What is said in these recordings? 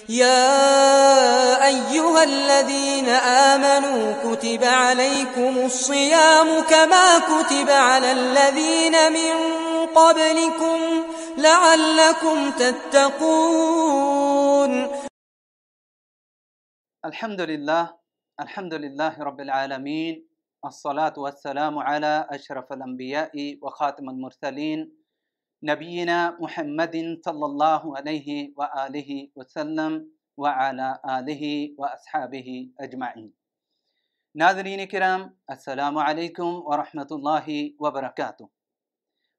يا أيها الذين آمنوا كتب عليكم الصيام كما كتب على الذين من قبلكم لعلكم تتقون. الحمد لله رب العالمين، الصلاة والسلام على أشرف الأنبياء وخاتم المرسلين نبينا محمد صلی اللہ علیہ وآلہ وسلم وعلى آلہ وأصحابہ اجمعین۔ ناظرین کرام، السلام علیکم ورحمۃ اللہ وبرکاتہ۔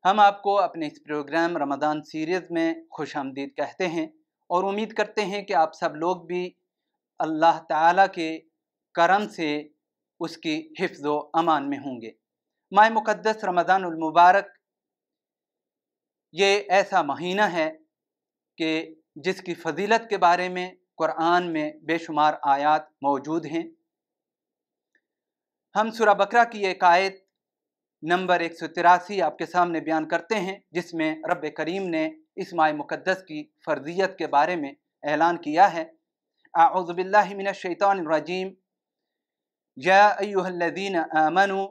ہم آپ کو اپنے اس پروگرام رمضان سیریز میں خوش آمدید کہتے ہیں اور امید کرتے ہیں کہ آپ سب لوگ بھی اللہ تعالیٰ کے کرم سے اس کی حفظ و امان میں ہوں گے۔ ماہ مقدس رمضان المبارک یہ ایسا مہینہ ہے کہ جس کی فضیلت کے بارے میں قرآن میں بے شمار آیات موجود ہیں۔ ہم سورہ بقرہ کی ایک آیت نمبر 183 آپ کے سامنے بیان کرتے ہیں، جس میں رب کریم نے اس ماہ مقدس کی فرضیت کے بارے میں اعلان کیا ہے۔ اعوذ باللہ من الشیطان الرجیم، یا ایہا الذین آمنوا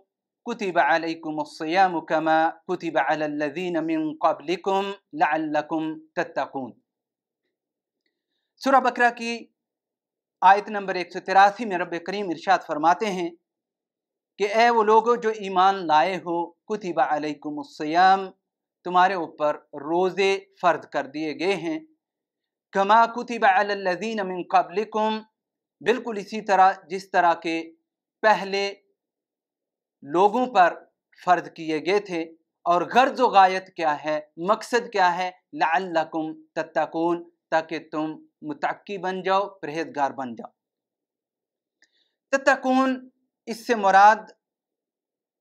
کتب علیکم الصیام کما کتب علی الذین من قبلکم لعلکم تتقون۔ سورہ بقرہ کی آیت نمبر 183 میں رب کریم ارشاد فرماتے ہیں کہ اے وہ لوگو جو ایمان لائے ہو، کتب علیکم الصیام، تمہارے اوپر روزے فرض کر دیے گئے ہیں، کما کتب علی الذین من قبلکم، بالکل اسی طرح جس طرح کے پہلے لوگوں پر فرض کیے گئے تھے۔ اور غرض و غایت کیا ہے، مقصد کیا ہے؟ لعلکم تتقون، تاکہ تم متقی بن جاؤ، پرہیزگار بن جاؤ۔ تتقون اس سے مراد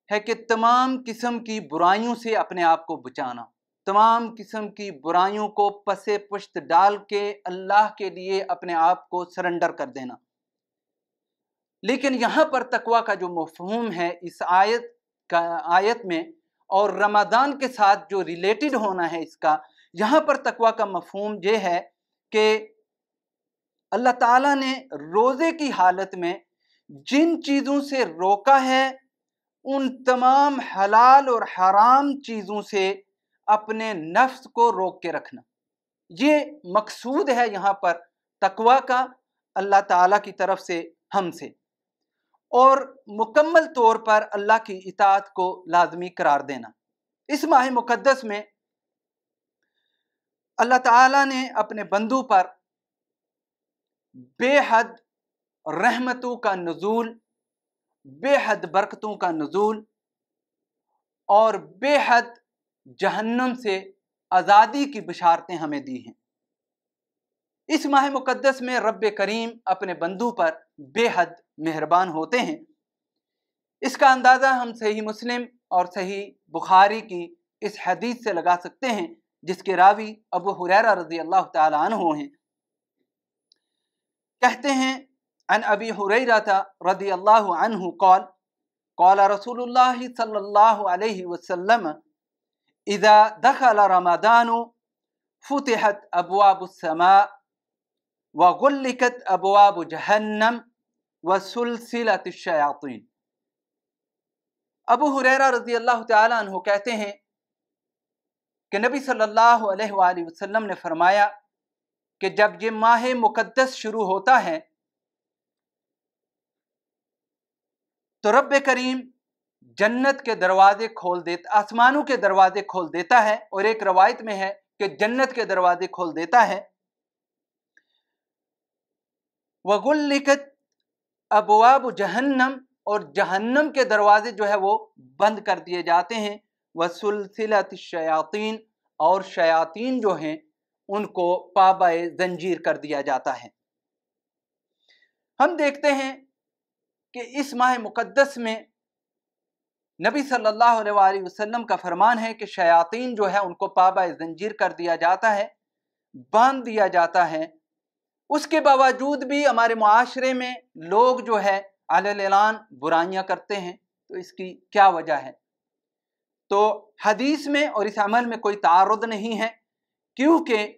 ہے کہ تمام قسم کی برائیوں سے اپنے آپ کو بچانا، تمام قسم کی برائیوں کو پس پشت ڈال کے اللہ کے لیے اپنے آپ کو سرنڈر کر دینا۔ لیکن یہاں پر تقوی کا جو مفہوم ہے اس آیت میں، اور رمضان کے ساتھ جو ریلیٹڈ ہونا ہے اس کا، یہاں پر تقوی کا مفہوم یہ ہے کہ اللہ تعالیٰ نے روزے کی حالت میں جن چیزوں سے روکا ہے ان تمام حلال اور حرام چیزوں سے اپنے نفس کو روک کے رکھنا، یہ مقصود ہے یہاں پر تقوی کا اللہ تعالیٰ کی طرف سے ہم سے، اور مکمل طور پر اللہ کی اطاعت کو لازمی قرار دینا۔ اس ماہ مقدس میں اللہ تعالیٰ نے اپنے بندوں پر بے حد رحمتوں کا نزول، بے حد برکتوں کا نزول اور بے حد جہنم سے آزادی کی بشارتیں ہمیں دی ہیں۔ اس ماہ مقدس میں رب کریم اپنے بندوں پر بے حد مہربان ہوتے ہیں۔ اس کا اندازہ ہم صحیح مسلم اور صحیح بخاری کی اس حدیث سے لگا سکتے ہیں، جس کے راوی ابو ہریرہ رضی اللہ تعالی عنہ ہیں۔ کہتے ہیں عن ابی ہریرہ رضی اللہ عنہ قال قال رسول اللہ صلی اللہ علیہ وسلم اذا دخل رمضان فتحت ابواب السماء وغلقت ابواب جہنم وسلسلت الشیاطین۔ ابو ہریرہ رضی اللہ تعالی عنہ کہتے ہیں کہ نبی صلی اللہ علیہ وآلہ وسلم نے فرمایا کہ جب یہ ماہ مقدس شروع ہوتا ہے تو رب کریم جنت کے دروازے کھول دیتا، آسمانوں کے دروازے کھول دیتا ہے، اور ایک روایت میں ہے کہ جنت کے دروازے کھول دیتا ہے۔ وغلقت ابواب جہنم، اور جہنم کے دروازے جو ہے وہ بند کر دیے جاتے ہیں۔ وسلسلت الشیاطین، اور شیاطین جو ہیں ان کو پابائے زنجیر کر دیا جاتا ہے۔ ہم دیکھتے ہیں کہ اس ماہ مقدس میں نبی صلی اللہ علیہ وآلہ وسلم کا فرمان ہے کہ شیاطین جو ہے ان کو پابائے زنجیر کر دیا جاتا ہے، باندھ دیا جاتا ہے۔ اس کے باوجود بھی ہمارے معاشرے میں لوگ جو ہے علی الاعلان برائیاں کرتے ہیں، تو اس کی کیا وجہ ہے؟ تو حدیث میں اور اس عمل میں کوئی تعارض نہیں ہے، کیونکہ